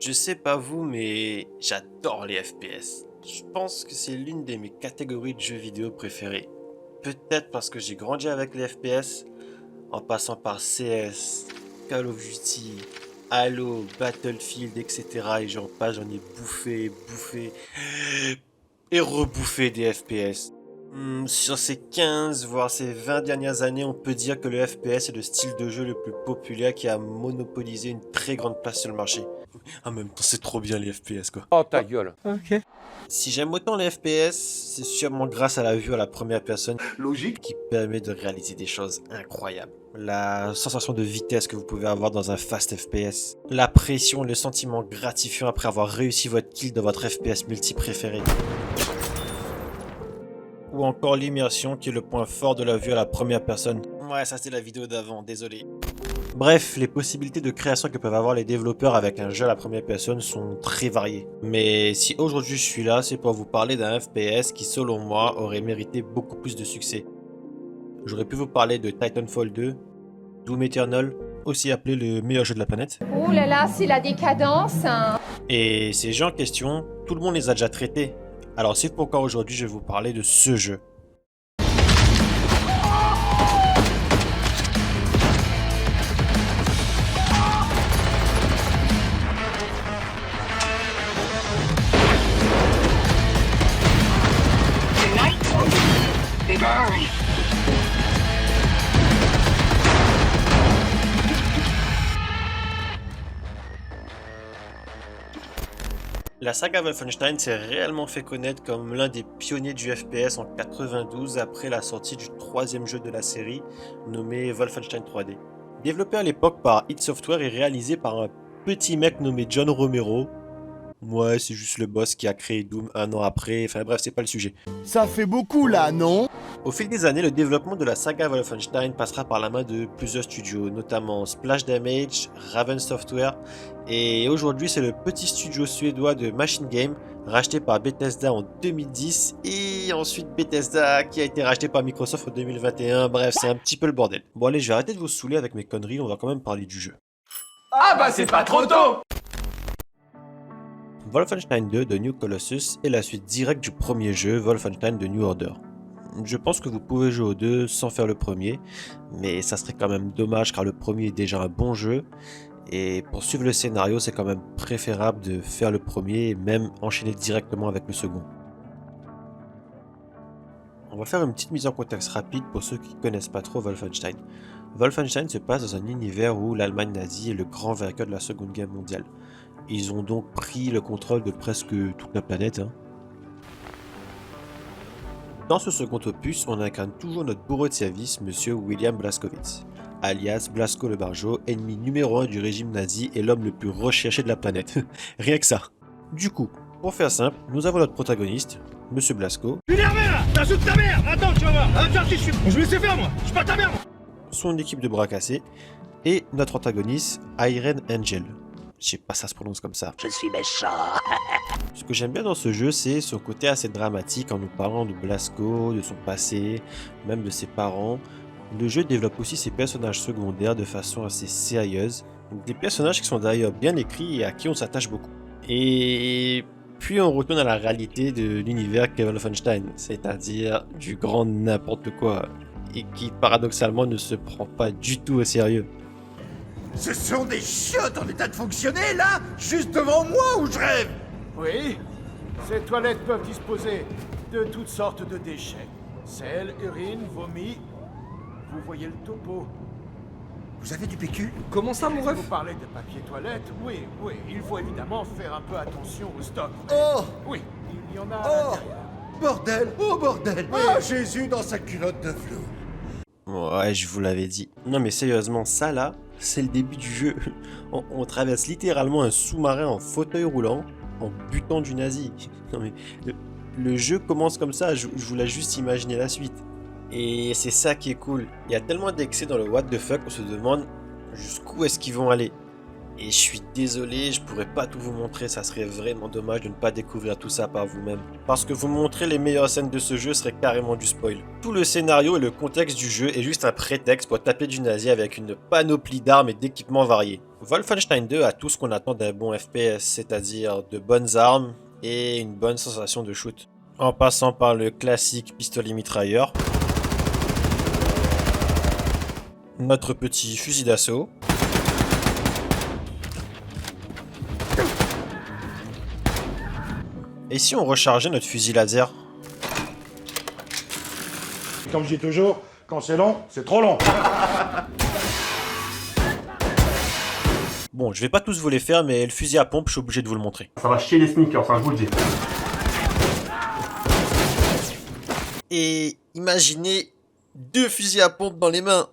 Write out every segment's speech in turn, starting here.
Je sais pas vous, mais j'adore les FPS. Je pense que c'est l'une de mes catégories de jeux vidéo préférées. Peut-être parce que j'ai grandi avec les FPS, en passant par CS, Call of Duty, Halo, Battlefield, etc. Et j'en ai bouffé et rebouffé des FPS. Sur ces 15 voire ces 20 dernières années, on peut dire que le FPS est le style de jeu le plus populaire qui a monopolisé une très grande place sur le marché. En même temps, c'est trop bien les FPS quoi. Oh ta gueule. Ok. Si j'aime autant les FPS, c'est sûrement grâce à la vue à la première personne Logique. qui permet de réaliser des choses incroyables. La sensation de vitesse que vous pouvez avoir dans un fast FPS. La pression, le sentiment gratifiant après avoir réussi votre kill dans votre FPS multi préféré. Ou encore l'immersion qui est le point fort de la vue à la première personne. Ouais, ça c'était la vidéo d'avant, désolé. Bref, les possibilités de création que peuvent avoir les développeurs avec un jeu à la première personne sont très variées. Mais si aujourd'hui je suis là, c'est pour vous parler d'un FPS qui selon moi aurait mérité beaucoup plus de succès. J'aurais pu vous parler de Titanfall 2, Doom Eternal, aussi appelé le meilleur jeu de la planète. Ouh là là, c'est la décadence, hein. Et ces jeux en question, tout le monde les a déjà traités. Alors c'est pourquoi aujourd'hui je vais vous parler de ce jeu. La saga Wolfenstein s'est réellement fait connaître comme l'un des pionniers du FPS en 92 après la sortie du troisième jeu de la série nommé Wolfenstein 3D. Développé à l'époque par id Software et réalisé par un petit mec nommé John Romero. Ouais, c'est juste le boss qui a créé Doom un an après, enfin bref, c'est pas le sujet. Ça fait beaucoup là, non? Au fil des années, le développement de la saga Wolfenstein passera par la main de plusieurs studios, notamment Splash Damage, Raven Software, et aujourd'hui c'est le petit studio suédois de Machine Game, racheté par Bethesda en 2010, et ensuite Bethesda qui a été racheté par Microsoft en 2021, bref c'est un petit peu le bordel. Bon allez, je vais arrêter de vous saouler avec mes conneries, on va quand même parler du jeu. Ah bah c'est pas trop tôt. Wolfenstein 2 de New Colossus est la suite directe du premier jeu, Wolfenstein de New Order. Je pense que vous pouvez jouer aux deux sans faire le premier, mais ça serait quand même dommage car le premier est déjà un bon jeu, et pour suivre le scénario c'est quand même préférable de faire le premier et même enchaîner directement avec le second. On va faire une petite mise en contexte rapide pour ceux qui ne connaissent pas trop Wolfenstein. Wolfenstein se passe dans un univers où l'Allemagne nazie est le grand vainqueur de la Seconde Guerre mondiale. Ils ont donc pris le contrôle de presque toute la planète. Dans ce second opus, on incarne toujours notre bourreau de service, monsieur William Blazkowicz, alias Blasco le Barjo, ennemi numéro 1 du régime nazi et l'homme le plus recherché de la planète. Rien que ça. Du coup, pour faire simple, nous avons notre protagoniste, monsieur Blasco. Je suis énervé là. T'insultes ta mère. Attends, tu vas voir. Attends, qui je suis. Je me laisse faire moi. Je suis pas ta mère. Son équipe de bras cassés, et notre antagoniste, Iron Angel. Je sais pas si ça se prononce comme ça. Je suis méchant. Ce que j'aime bien dans ce jeu, c'est son côté assez dramatique en nous parlant de Blasco, de son passé, même de ses parents. Le jeu développe aussi ses personnages secondaires de façon assez sérieuse. Donc des personnages qui sont d'ailleurs bien écrits et à qui on s'attache beaucoup. Et puis on retourne à la réalité de l'univers qu'est Wolfenstein, c'est-à-dire du grand n'importe quoi, et qui paradoxalement ne se prend pas du tout au sérieux. Ce sont des chiottes en état de fonctionner là, juste devant moi où je rêve. Oui, ces toilettes peuvent disposer de toutes sortes de déchets. Sel, urine, vomi. Vous voyez le topo. Vous avez du PQ? Comment ça, mon Si ref? vous parlez de papier toilette, oui, il faut évidemment faire un peu attention au stock. Oh, Oui, il y en a à oh, l'intérieur. bordel, oh bordel. Ah, Jésus dans sa culotte de flou. Ouais, je vous l'avais dit. Non mais sérieusement, ça là, c'est le début du jeu. On traverse littéralement un sous-marin en fauteuil roulant, en butant du nazi. Non mais, le jeu commence comme ça, je vous laisse juste imaginer la suite. Et c'est ça qui est cool. Il y a tellement d'excès dans le what the fuck qu'on se demande jusqu'où est-ce qu'ils vont aller. Et je suis désolé, je pourrais pas tout vous montrer, ça serait vraiment dommage de ne pas découvrir tout ça par vous-même. Parce que vous montrer les meilleures scènes de ce jeu serait carrément du spoil. Tout le scénario et le contexte du jeu est juste un prétexte pour taper du nazi avec une panoplie d'armes et d'équipements variés. Wolfenstein 2 a tout ce qu'on attend d'un bon FPS, c'est-à-dire de bonnes armes et une bonne sensation de shoot. En passant par le classique pistolet mitrailleur, notre petit fusil d'assaut, et si on rechargeait notre fusil laser? Comme je dis toujours, quand c'est long, c'est trop long. Bon, je vais pas tous vous les faire, mais le fusil à pompe, je suis obligé de vous le montrer. Ça va chier les sneakers, ça je vous le dis. Et imaginez 2 fusils à pompe dans les mains.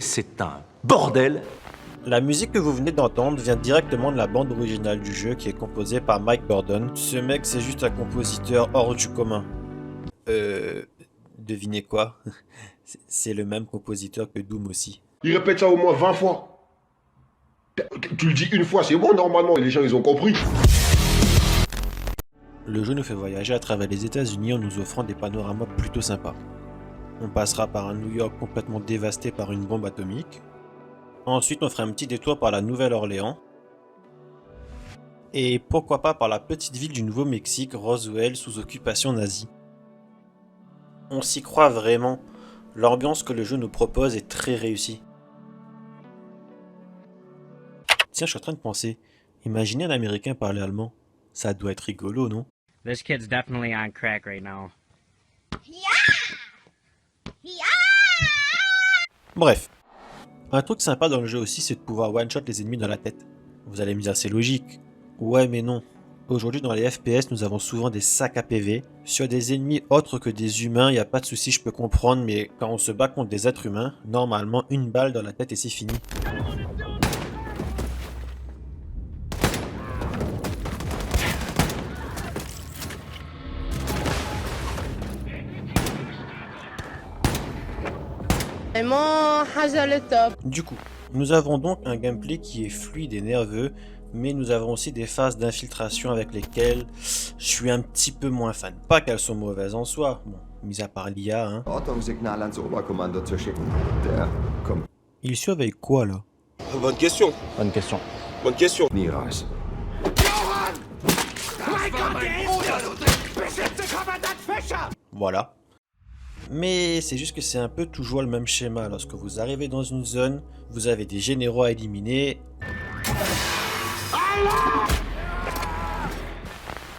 C'est un bordel. La musique que vous venez d'entendre vient directement de la bande originale du jeu qui est composée par Mike Gordon. Ce mec, c'est juste un compositeur hors du commun. Devinez quoi? C'est le même compositeur que Doom aussi. Il répète ça au moins 20 fois. Tu le dis une fois, c'est bon normalement, et les gens ils ont compris. Le jeu nous fait voyager à travers les États-Unis en nous offrant des panoramas plutôt sympas. On passera par un New York complètement dévasté par une bombe atomique. Ensuite, on fera un petit détour par la Nouvelle-Orléans. Et pourquoi pas par la petite ville du Nouveau-Mexique, Roswell, sous occupation nazie. On s'y croit vraiment. L'ambiance que le jeu nous propose est très réussie. Tiens, je suis en train de penser. Imaginez un Américain parler allemand. Ça doit être rigolo, non? This kid's definitely on crack right now. Bref. Un truc sympa dans le jeu aussi, c'est de pouvoir one-shot les ennemis dans la tête. Vous allez me dire, c'est logique. Ouais, mais non. Aujourd'hui, dans les FPS, nous avons souvent des sacs à PV. Sur des ennemis autres que des humains, y a pas de souci, je peux comprendre, mais quand on se bat contre des êtres humains, normalement, une balle dans la tête et c'est fini. Du coup, nous avons donc un gameplay qui est fluide et nerveux, mais nous avons aussi des phases d'infiltration avec lesquelles je suis un petit peu moins fan. Pas qu'elles sont mauvaises en soi, bon, mis à part l'IA, hein. Ordnungssignal ans Oberkommando zu schicken. Der kommt Il surveille quoi là? Bonne question. Bonne question. Bonne question. nie raus. Voilà. Mais c'est juste que c'est un peu toujours le même schéma. Lorsque vous arrivez dans une zone, vous avez des généraux à éliminer.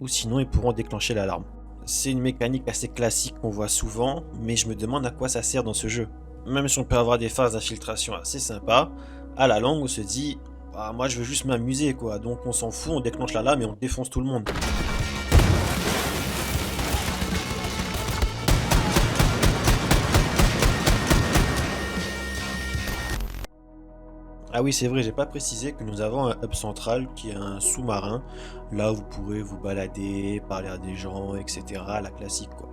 Ou sinon ils pourront déclencher l'alarme. C'est une mécanique assez classique qu'on voit souvent, mais je me demande à quoi ça sert dans ce jeu. Même si on peut avoir des phases d'infiltration assez sympas, à la longue on se dit ah, moi je veux juste m'amuser quoi, donc on s'en fout, on déclenche l'alarme et on défonce tout le monde. Ah oui, c'est vrai, j'ai pas précisé que nous avons un hub central qui est un sous-marin. Là, vous pourrez vous balader, parler à des gens, etc. La classique, quoi.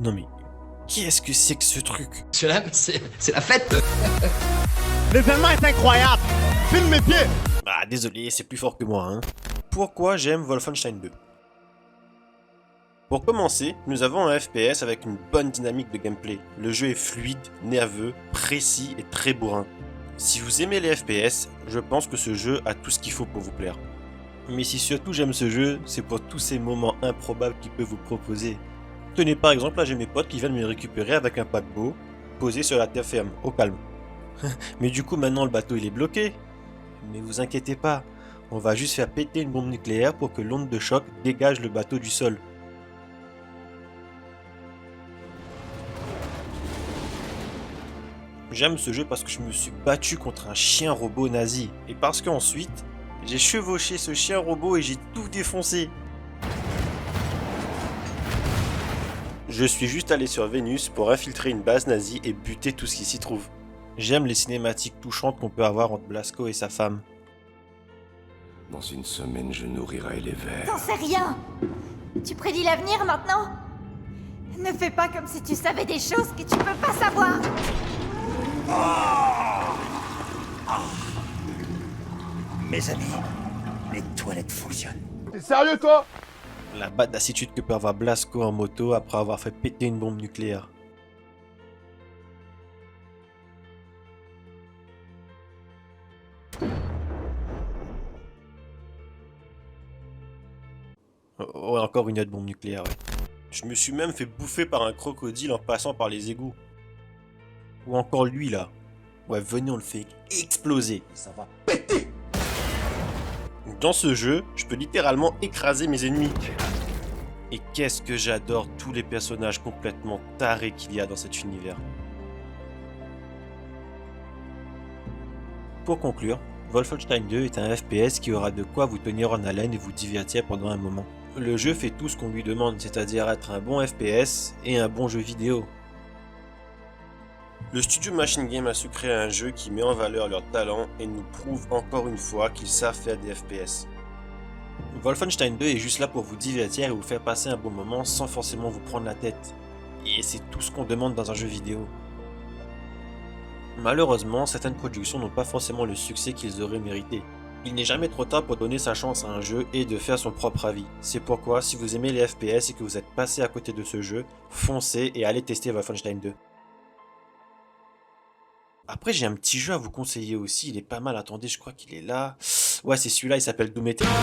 Non mais, qu'est-ce que c'est que ce truc? Cela, c'est la fête. L'événement est incroyable. Filme mes pieds. Ah, désolé, c'est plus fort que moi, hein. Pourquoi j'aime Wolfenstein 2? Pour commencer, nous avons un FPS avec une bonne dynamique de gameplay. Le jeu est fluide, nerveux, précis et très bourrin. Si vous aimez les FPS, je pense que ce jeu a tout ce qu'il faut pour vous plaire. Mais si surtout j'aime ce jeu, c'est pour tous ces moments improbables qu'il peut vous proposer. Tenez par exemple, là j'ai mes potes qui viennent me récupérer avec un paquebot posé sur la terre ferme, au calme. Mais du coup maintenant le bateau il est bloqué. Mais vous inquiétez pas, on va juste faire péter une bombe nucléaire pour que l'onde de choc dégage le bateau du sol. J'aime ce jeu parce que je me suis battu contre un chien robot nazi. Et parce qu'ensuite, j'ai chevauché ce chien robot et j'ai tout défoncé. Je suis juste allé sur Vénus pour infiltrer une base nazie et buter tout ce qui s'y trouve. J'aime les cinématiques touchantes qu'on peut avoir entre Blasco et sa femme. Dans une semaine, je nourrirai les vers. T'en sais rien. Tu prédis l'avenir maintenant? Ne fais pas comme si tu savais des choses que tu peux pas savoir. Mes amis, les toilettes fonctionnent. T'es sérieux, toi? La badassitude que peut avoir Blasco en moto après avoir fait péter une bombe nucléaire. Oh, encore une autre bombe nucléaire, ouais. Je me suis même fait bouffer par un crocodile en passant par les égouts. Ou encore lui, là. Ouais, venez, on le fait exploser. Ça va péter. Dans ce jeu, je peux littéralement écraser mes ennemis. Et qu'est-ce que j'adore tous les personnages complètement tarés qu'il y a dans cet univers. Pour conclure, Wolfenstein 2 est un FPS qui aura de quoi vous tenir en haleine et vous divertir pendant un moment. Le jeu fait tout ce qu'on lui demande, c'est-à-dire être un bon FPS et un bon jeu vidéo. Le studio Machine Games a su créer un jeu qui met en valeur leurs talents et nous prouve encore une fois qu'ils savent faire des FPS. Wolfenstein 2 est juste là pour vous divertir et vous faire passer un bon moment sans forcément vous prendre la tête. Et c'est tout ce qu'on demande dans un jeu vidéo. Malheureusement, certaines productions n'ont pas forcément le succès qu'ils auraient mérité. Il n'est jamais trop tard pour donner sa chance à un jeu et de faire son propre avis. C'est pourquoi, si vous aimez les FPS et que vous êtes passé à côté de ce jeu, foncez et allez tester Wolfenstein 2. Après, j'ai un petit jeu à vous conseiller aussi, il est pas mal, attendez, je crois qu'il est là. Ouais, c'est celui-là, il s'appelle Doom Eternal.